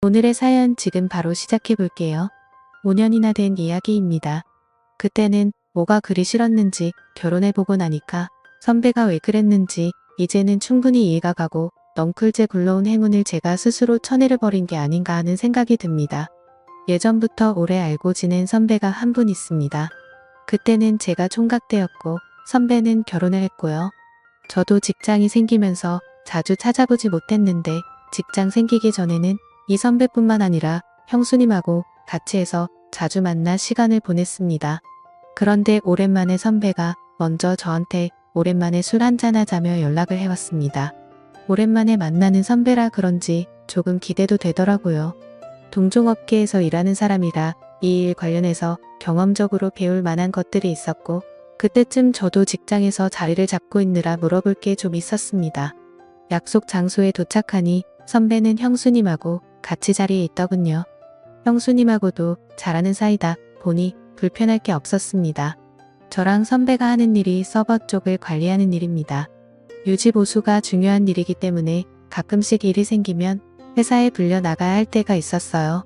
오늘의 사연 지금 바로 시작해 볼게요. 5년이나 된 이야기입니다. 그때는 뭐가 그리 싫었는지 결혼해보고 나니까 선배가 왜 그랬는지 이제는 충분히 이해가 가고 넝쿨째 굴러온 행운을 제가 스스로 쳐내려버린 게 아닌가 하는 생각이 듭니다. 예전부터 오래 알고 지낸 선배가 한 분 있습니다. 그때는 제가 총각대였고 선배는 결혼을 했고요. 저도 직장이 생기면서 자주 찾아보지 못했는데 직장 생기기 전에는 이 선배뿐만 아니라 형수님하고 같이 해서 자주 만나 시간을 보냈습니다. 그런데 오랜만에 선배가 먼저 저한테 오랜만에 술 한잔하자며 연락을 해왔습니다. 오랜만에 만나는 선배라 그런지 조금 기대도 되더라고요. 동종업계에서 일하는 사람이라 이 일 관련해서 경험적으로 배울 만한 것들이 있었고 그때쯤 저도 직장에서 자리를 잡고 있느라 물어볼 게 좀 있었습니다. 약속 장소에 도착하니 선배는 형수님하고 같이 자리에 있더군요. 형수님하고도 잘하는 사이다 보니 불편할 게 없었습니다. 저랑 선배가 하는 일이 서버 쪽을 관리하는 일입니다. 유지보수가 중요한 일이기 때문에 가끔씩 일이 생기면 회사에 불려 나가야 할 때가 있었어요.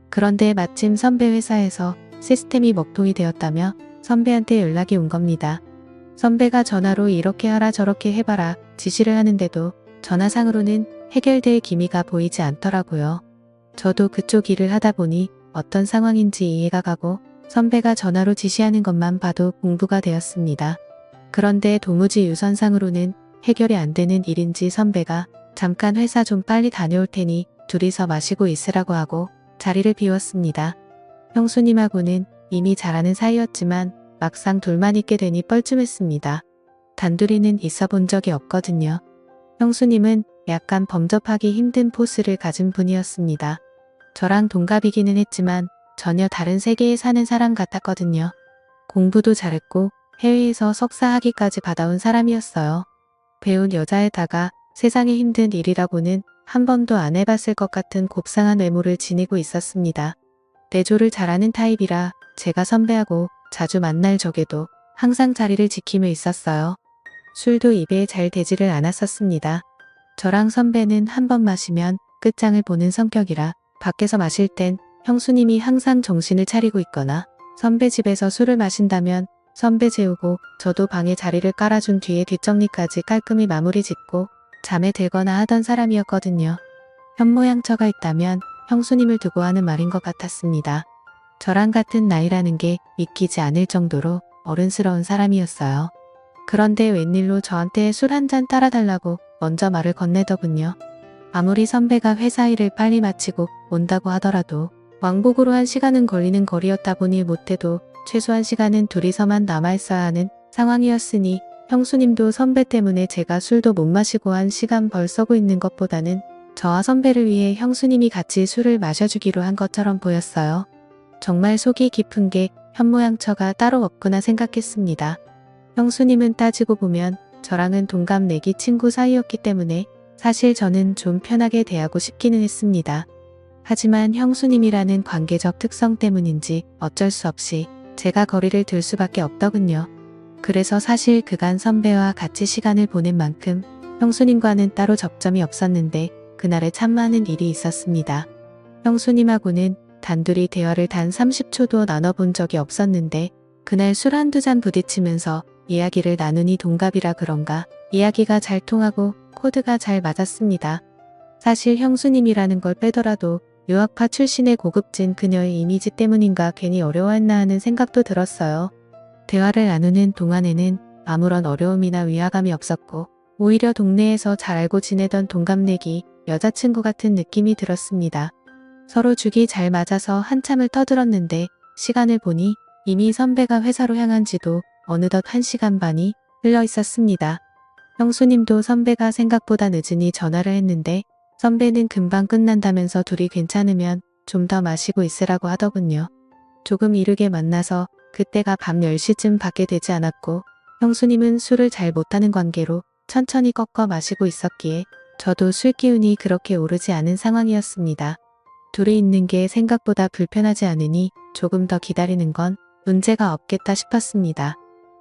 그런데 마침 선배 회사에서 시스템이 먹통이 되었다며 선배한테 연락이 온 겁니다. 선배가 전화로 이렇게 하라 저렇게 해봐라 지시를 하는데도 전화상으로는 해결될 기미가 보이지 않더라고요. 저도 그쪽 일을 하다 보니 어떤 상황인지 이해가 가고 선배가 전화로 지시하는 것만 봐도 공부가 되었습니다. 그런데 도무지 유선상으로는 해결이 안 되는 일인지 선배가 잠깐 회사 좀 빨리 다녀올 테니 둘이서 마시고 있으라고 하고 자리를 비웠습니다. 형수님하고는 이미 잘하는 사이였지만 막상 둘만 있게 되니 뻘쭘했습니다. 단둘이는 있어 본 적이 없거든요. 형수님은 약간 범접하기 힘든 포스를 가진 분이었습니다. 저랑 동갑이기는 했지만 전혀 다른 세계에 사는 사람 같았거든요. 공부도 잘했고 해외에서 석사 학위까지 받아온 사람이었어요. 배운 여자에다가 세상에 힘든 일이라고는 한 번도 안 해봤을 것 같은 곱상한 외모를 지니고 있었습니다. 내조를 잘하는 타입이라 제가 선배하고 자주 만날 적에도 항상 자리를 지키며 있었어요. 술도 입에 잘 대지를 않았었습니다. 저랑 선배는 한 번 마시면 끝장을 보는 성격이라 밖에서 마실 땐 형수님이 항상 정신을 차리고 있거나 선배 집에서 술을 마신다면 선배 재우고 저도 방에 자리를 깔아준 뒤에 뒷정리까지 깔끔히 마무리 짓고 잠에 들거나 하던 사람이었거든요. 현모양처가 있다면 형수님을 두고 하는 말인 것 같았습니다. 저랑 같은 나이라는 게 믿기지 않을 정도로 어른스러운 사람이었어요. 그런데 웬일로 저한테 술 한 잔 따라달라고 먼저 말을 건네더군요. 아무리 선배가 회사 일을 빨리 마치고 온다고 하더라도 왕복으로 1시간은 걸리는 거리였다 보니 못해도 최소한 시간은 둘이서만 남아있어야 하는 상황이었으니 형수님도 선배 때문에 제가 술도 못 마시고 1시간 벌 써고 있는 것보다는 저와 선배를 위해 형수님이 같이 술을 마셔주기로 한 것처럼 보였어요. 정말 속이 깊은 게 현모양처가 따로 없구나 생각했습니다. 형수님은 따지고 보면 저랑은 동갑 내기 친구 사이였기 때문에 사실 저는 좀 편하게 대하고 싶기는 했습니다. 하지만 형수님이라는 관계적 특성 때문인지 어쩔 수 없이 제가 거리를 둘 수밖에 없더군요. 그래서 사실 그간 선배와 같이 시간을 보낸 만큼 형수님과는 따로 접점이 없었는데 그날에 참 많은 일이 있었습니다. 형수님하고는 단둘이 대화를 단 30초도 나눠본 적이 없었는데 그날 술 한두 잔 부딪히면서 이야기를 나누니 동갑이라 그런가 이야기가 잘 통하고 코드가 잘 맞았습니다. 사실 형수님이라는 걸 빼더라도 유학파 출신의 고급진 그녀의 이미지 때문인가 괜히 어려워했나 하는 생각도 들었어요. 대화를 나누는 동안에는 아무런 어려움이나 위화감이 없었고 오히려 동네에서 잘 알고 지내던 동갑내기 여자친구 같은 느낌이 들었습니다. 서로 죽이 잘 맞아서 한참을 떠들었는데 시간을 보니 이미 선배가 회사로 향한 지도 어느덧 1시간 반이 흘러 있었습니다. 형수님도 선배가 생각보다 늦으니 전화를 했는데 선배는 금방 끝난다면서 둘이 괜찮으면 좀 더 마시고 있으라고 하더군요. 조금 이르게 만나서 그때가 밤 10시쯤 밖에 되지 않았고 형수님은 술을 잘 못하는 관계로 천천히 꺾어 마시고 있었기에 저도 술 기운이 그렇게 오르지 않은 상황이었습니다. 둘이 있는 게 생각보다 불편하지 않으니 조금 더 기다리는 건 문제가 없겠다 싶었습니다.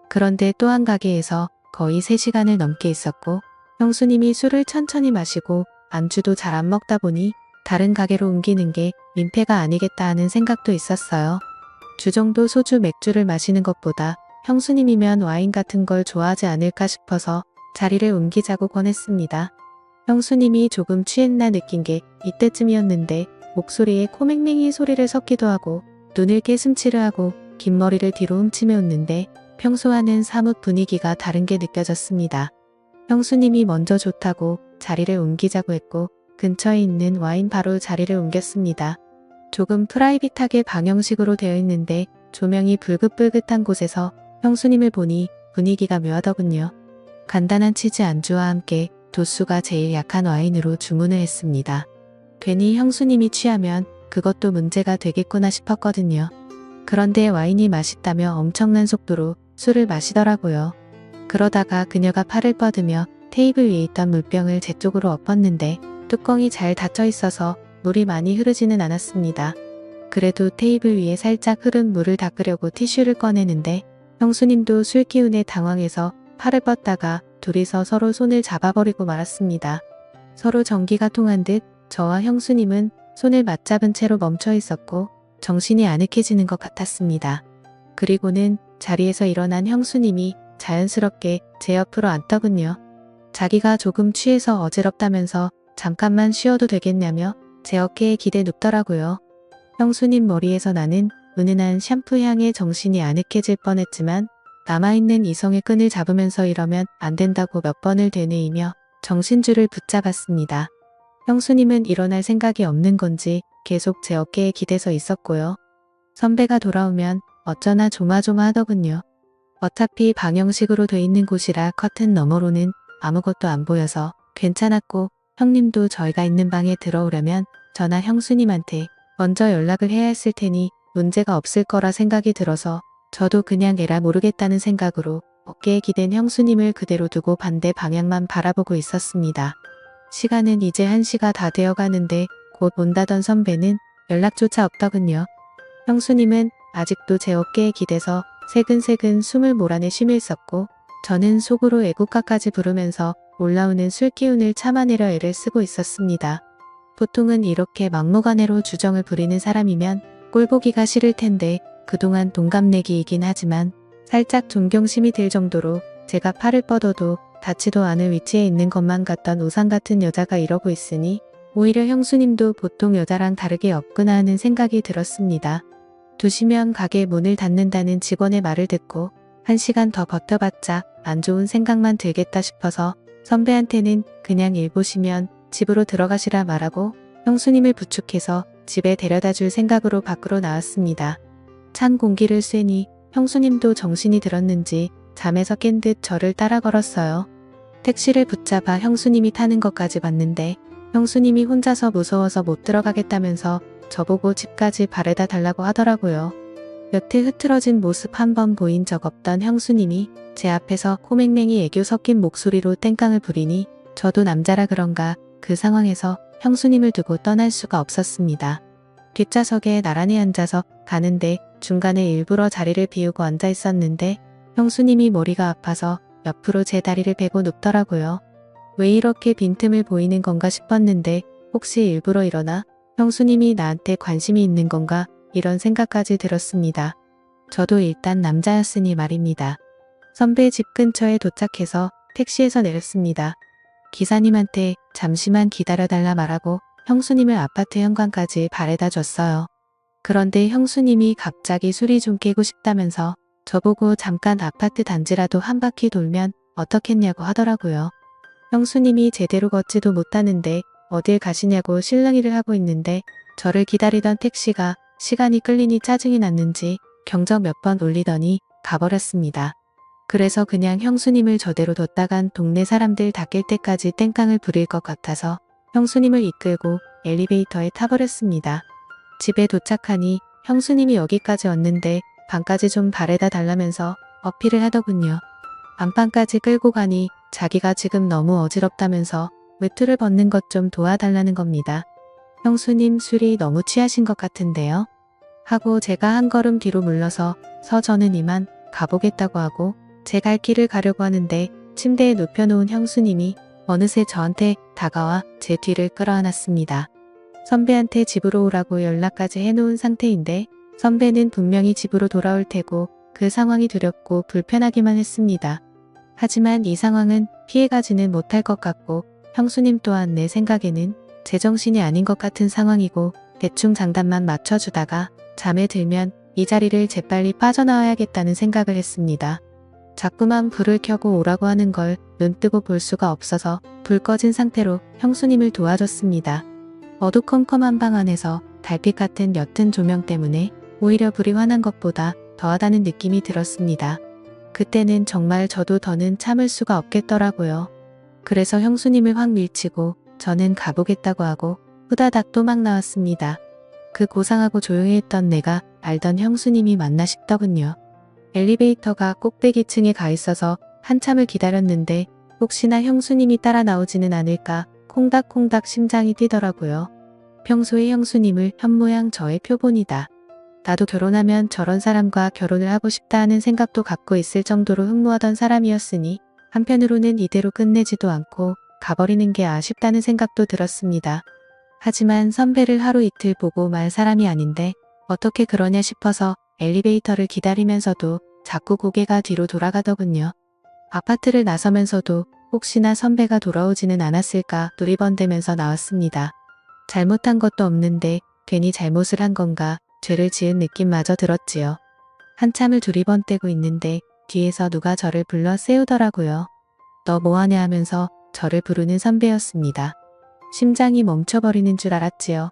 그런데 또 한 가게에서 거의 3시간을 넘게 있었고 형수님이 술을 천천히 마시고 안주도 잘 안 먹다 보니 다른 가게로 옮기는 게 민폐가 아니겠다 하는 생각도 있었어요. 주정도 소주 맥주를 마시는 것보다 형수님이면 와인 같은 걸 좋아하지 않을까 싶어서 자리를 옮기자고 권했습니다. 형수님이 조금 취했나 느낀 게 이때쯤이었는데 목소리에 코맹맹이 소리를 섞기도 하고 눈을 깨슴치르 하고 긴 머리를 뒤로 훔치며 웃는데 평소와는 사뭇 분위기가 다른 게 느껴졌습니다. 형수님이 먼저 좋다고 자리를 옮기자고 했고 근처에 있는 와인 바로 자리를 옮겼습니다. 조금 프라이빗하게 방형식으로 되어 있는데 조명이 불긋불긋한 곳에서 형수님을 보니 분위기가 묘하더군요. 간단한 치즈 안주와 함께 도수가 제일 약한 와인으로 주문을 했습니다. 괜히 형수님이 취하면 그것도 문제가 되겠구나 싶었거든요. 그런데 와인이 맛있다며 엄청난 속도로 술을 마시더라고요. 그러다가 그녀가 팔을 뻗으며 테이블 위에 있던 물병을 제 쪽으로 엎었는데 뚜껑이 잘 닫혀 있어서 물이 많이 흐르지는 않았습니다. 그래도 테이블 위에 살짝 흐른 물을 닦으려고 티슈를 꺼내는데 형수님도 술 기운에 당황해서 팔을 뻗다가 둘이서 서로 손을 잡아버리고 말았습니다. 서로 전기가 통한 듯 저와 형수님은 손을 맞잡은 채로 멈춰 있었고 정신이 아늑해지는 것 같았습니다. 그리고는 자리에서 일어난 형수님이 자연스럽게 제 옆으로 앉더군요. 자기가 조금 취해서 어지럽다면서 잠깐만 쉬어도 되겠냐며 제 어깨에 기대 눕더라고요. 형수님 머리에서 나는 은은한 샴푸 향에 정신이 아늑해질 뻔했지만 남아있는 이성의 끈을 잡으면서 이러면 안 된다고 몇 번을 되뇌이며 정신줄을 붙잡았습니다. 형수님은 일어날 생각이 없는 건지 계속 제 어깨에 기대서 있었고요. 선배가 돌아오면 어쩌나 조마조마하더군요. 어차피 방형식으로 돼 있는 곳이라 커튼 너머로는 아무것도 안 보여서 괜찮았고 형님도 저희가 있는 방에 들어오려면 저나 형수님한테 먼저 연락을 해야 했을 테니 문제가 없을 거라 생각이 들어서 저도 그냥 에라 모르겠다는 생각으로 어깨에 기댄 형수님을 그대로 두고 반대 방향만 바라보고 있었습니다. 시간은 이제 1시가 다 되어 가는데 곧 온다던 선배는 연락조차 없더군요. 형수님은 아직도 제 어깨에 기대서 새근새근 숨을 몰아내 쉼을 썼고 저는 속으로 애국가까지 부르면서 올라오는 술기운을 참아내려 애를 쓰고 있었습니다. 보통은 이렇게 막무가내로 주정을 부리는 사람이면 꼴보기가 싫을 텐데 그동안 동갑내기이긴 하지만 살짝 존경심이 들 정도로 제가 팔을 뻗어도 닿지도 않을 위치에 있는 것만 같던 우상 같은 여자가 이러고 있으니 오히려 형수님도 보통 여자랑 다르게 없구나 하는 생각이 들었습니다. 2시면 가게 문을 닫는다는 직원의 말을 듣고 1시간 더 버텨봤자 안 좋은 생각만 들겠다 싶어서 선배한테는 그냥 일 보시면 집으로 들어가시라 말하고 형수님을 부축해서 집에 데려다 줄 생각으로 밖으로 나왔습니다. 찬 공기를 쐬니 형수님도 정신이 들었는지 잠에서 깬 듯 저를 따라 걸었어요. 택시를 붙잡아 형수님이 타는 것까지 봤는데 형수님이 혼자서 무서워서 못 들어가겠다면서 저보고 집까지 바래다 달라고 하더라고요. 여태 흐트러진 모습 한 번 보인 적 없던 형수님이 제 앞에서 코맹맹이 애교 섞인 목소리로 땡깡을 부리니 저도 남자라 그런가 그 상황에서 형수님을 두고 떠날 수가 없었습니다. 뒷좌석에 나란히 앉아서 가는데 중간에 일부러 자리를 비우고 앉아 있었는데 형수님이 머리가 아파서 옆으로 제 다리를 베고 눕더라고요. 왜 이렇게 빈틈을 보이는 건가 싶었는데 혹시 일부러 이러나 형수님이 나한테 관심이 있는 건가 이런 생각까지 들었습니다. 저도 일단 남자였으니 말입니다. 선배 집 근처에 도착해서 택시에서 내렸습니다. 기사님한테 잠시만 기다려달라 말하고 형수님을 아파트 현관까지 바래다 줬어요. 그런데 형수님이 갑자기 술이 좀 깨고 싶다면서 저보고 잠깐 아파트 단지라도 한 바퀴 돌면 어떻겠냐고 하더라고요. 형수님이 제대로 걷지도 못하는데 어딜 가시냐고 실랑이를 하고 있는데 저를 기다리던 택시가 시간이 끌리니 짜증이 났는지 경적 몇 번 울리더니 가버렸습니다. 그래서 그냥 형수님을 저대로 뒀다간 동네 사람들 다 깰 때까지 땡깡을 부릴 것 같아서 형수님을 이끌고 엘리베이터에 타버렸습니다. 집에 도착하니 형수님이 여기까지 왔는데 방까지 좀 바래다 달라면서 어필을 하더군요. 안방까지 끌고 가니 자기가 지금 너무 어지럽다면서 외투를 벗는 것 좀 도와달라는 겁니다. 형수님 술이 너무 취하신 것 같은데요. 하고 제가 한 걸음 뒤로 물러서 저는 이만 가보겠다고 하고 제 갈 길을 가려고 하는데 침대에 눕혀놓은 형수님이 어느새 저한테 다가와 제 뒤를 끌어안았습니다. 선배한테 집으로 오라고 연락까지 해놓은 상태인데 선배는 분명히 집으로 돌아올 테고 그 상황이 두렵고 불편하기만 했습니다. 하지만 이 상황은 피해가지는 못할 것 같고 형수님 또한 내 생각에는 제정신이 아닌 것 같은 상황이고 대충 장단만 맞춰주다가 잠에 들면 이 자리를 재빨리 빠져나와야겠다는 생각을 했습니다. 자꾸만 불을 켜고 오라고 하는 걸 눈뜨고 볼 수가 없어서 불 꺼진 상태로 형수님을 도와줬습니다. 어두컴컴한 방 안에서 달빛 같은 옅은 조명 때문에 오히려 불이 환한 것보다 더하다는 느낌이 들었습니다. 그때는 정말 저도 더는 참을 수가 없겠더라고요. 그래서 형수님을 확 밀치고 저는 가보겠다고 하고 후다닥 또 막 나왔습니다. 그 고상하고 조용히 했던 내가 알던 형수님이 맞나 싶더군요. 엘리베이터가 꼭대기층에 가 있어서 한참을 기다렸는데 혹시나 형수님이 따라 나오지는 않을까 콩닥콩닥 심장이 뛰더라고요. 평소에 형수님을 현모양 저의 표본이다. 나도 결혼하면 저런 사람과 결혼을 하고 싶다 하는 생각도 갖고 있을 정도로 흠모하던 사람이었으니 한편으로는 이대로 끝내지도 않고 가버리는 게 아쉽다는 생각도 들었습니다. 하지만 선배를 하루 이틀 보고 말 사람이 아닌데 어떻게 그러냐 싶어서 엘리베이터를 기다리면서도 자꾸 고개가 뒤로 돌아가더군요. 아파트를 나서면서도 혹시나 선배가 돌아오지는 않았을까 두리번대면서 나왔습니다. 잘못한 것도 없는데 괜히 잘못을 한 건가 죄를 지은 느낌마저 들었지요. 한참을 두리번대고 있는데 뒤에서 누가 저를 불러 세우더라고요. 너 뭐하냐 하면서 저를 부르는 선배였습니다. 심장이 멈춰버리는 줄 알았지요.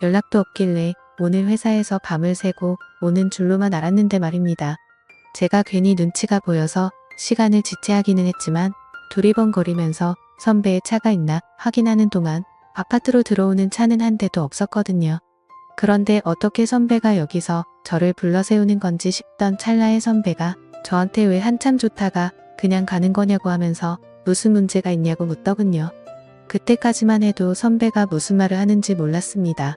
연락도 없길래 오늘 회사에서 밤을 새고 오는 줄로만 알았는데 말입니다. 제가 괜히 눈치가 보여서 시간을 지체하기는 했지만 두리번거리면서 선배의 차가 있나 확인하는 동안 아파트로 들어오는 차는 한 대도 없었거든요. 그런데 어떻게 선배가 여기서 저를 불러 세우는 건지 싶던 찰나에 선배가 저한테 왜 한참 좋다가 그냥 가는 거냐고 하면서 무슨 문제가 있냐고 묻더군요. 그때까지만 해도 선배가 무슨 말을 하는지 몰랐습니다.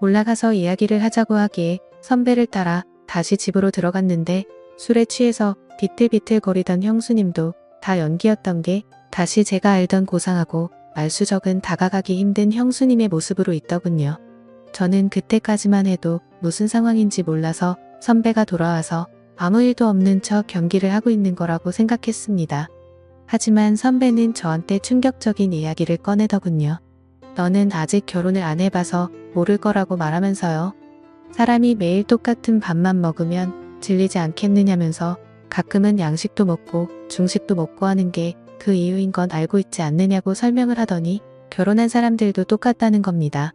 올라가서 이야기를 하자고 하기에 선배를 따라 다시 집으로 들어갔는데 술에 취해서 비틀비틀거리던 형수님도 다 연기였던 게 다시 제가 알던 고상하고 말수적은 다가가기 힘든 형수님의 모습으로 있더군요. 저는 그때까지만 해도 무슨 상황인지 몰라서 선배가 돌아와서 아무 일도 없는 척 경기를 하고 있는 거라고 생각했습니다. 하지만 선배는 저한테 충격적인 이야기를 꺼내더군요. 너는 아직 결혼을 안 해봐서 모를 거라고 말하면서요. 사람이 매일 똑같은 밥만 먹으면 질리지 않겠느냐면서 가끔은 양식도 먹고 중식도 먹고 하는 게 그 이유인 건 알고 있지 않느냐고 설명을 하더니 결혼한 사람들도 똑같다는 겁니다.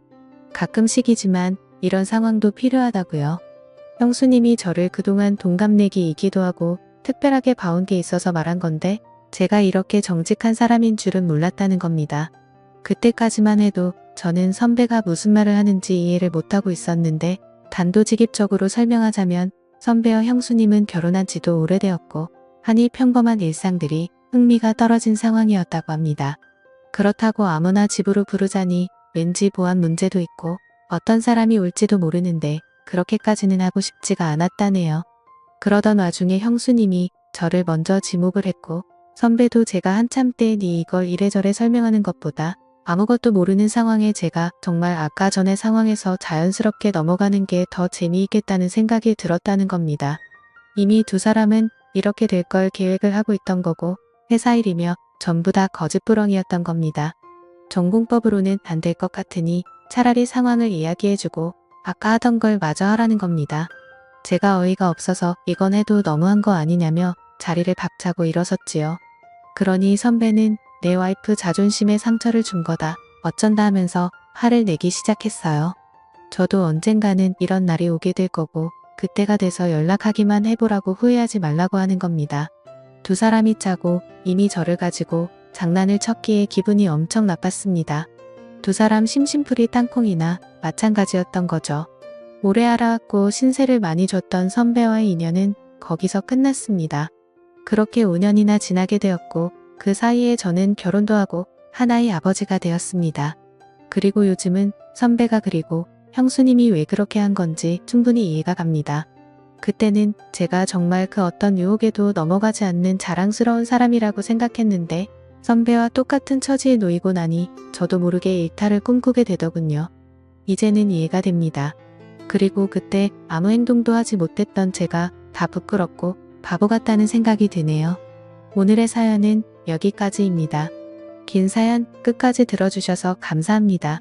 가끔씩이지만 이런 상황도 필요하다고요. 형수님이 저를 그동안 동갑내기이기도 하고 특별하게 봐온 게 있어서 말한 건데 제가 이렇게 정직한 사람인 줄은 몰랐다는 겁니다. 그때까지만 해도 저는 선배가 무슨 말을 하는지 이해를 못하고 있었는데 단도직입적으로 설명하자면 선배와 형수님은 결혼한 지도 오래되었고 하니 평범한 일상들이 흥미가 떨어진 상황이었다고 합니다. 그렇다고 아무나 집으로 부르자니 왠지 보안 문제도 있고 어떤 사람이 올지도 모르는데 그렇게까지는 하고 싶지가 않았다네요. 그러던 와중에 형수님이 저를 먼저 지목을 했고 선배도 제가 한참 때 니 이걸 이래저래 설명하는 것보다 아무것도 모르는 상황에 제가 정말 아까 전의 상황에서 자연스럽게 넘어가는 게 더 재미있겠다는 생각이 들었다는 겁니다. 이미 두 사람은 이렇게 될 걸 계획을 하고 있던 거고 회사 일이며 전부 다 거짓부렁이었던 겁니다. 전공법으로는 안 될 것 같으니 차라리 상황을 이야기해주고 아까 하던 걸 마저 하라는 겁니다. 제가 어이가 없어서 이건 해도 너무한 거 아니냐며 자리를 박차고 일어섰지요. 그러니 선배는 내 와이프 자존심에 상처를 준 거다. 어쩐다 하면서 화를 내기 시작했어요. 저도 언젠가는 이런 날이 오게 될 거고 그때가 돼서 연락하기만 해보라고 후회하지 말라고 하는 겁니다. 두 사람이 짜고 이미 저를 가지고 장난을 쳤기에 기분이 엄청 나빴습니다. 두 사람 심심풀이 땅콩이나 마찬가지였던 거죠. 오래 알아왔고 신세를 많이 줬던 선배와의 인연은 거기서 끝났습니다. 그렇게 5년이나 지나게 되었고 그 사이에 저는 결혼도 하고 하나의 아버지가 되었습니다. 그리고 요즘은 선배가 그리고 형수님이 왜 그렇게 한 건지 충분히 이해가 갑니다. 그때는 제가 정말 그 어떤 유혹에도 넘어가지 않는 자랑스러운 사람이라고 생각했는데 선배와 똑같은 처지에 놓이고 나니 저도 모르게 일탈을 꿈꾸게 되더군요. 이제는 이해가 됩니다. 그리고 그때 아무 행동도 하지 못했던 제가 다 부끄럽고 바보 같다는 생각이 드네요. 오늘의 사연은 여기까지입니다. 긴 사연 끝까지 들어주셔서 감사합니다.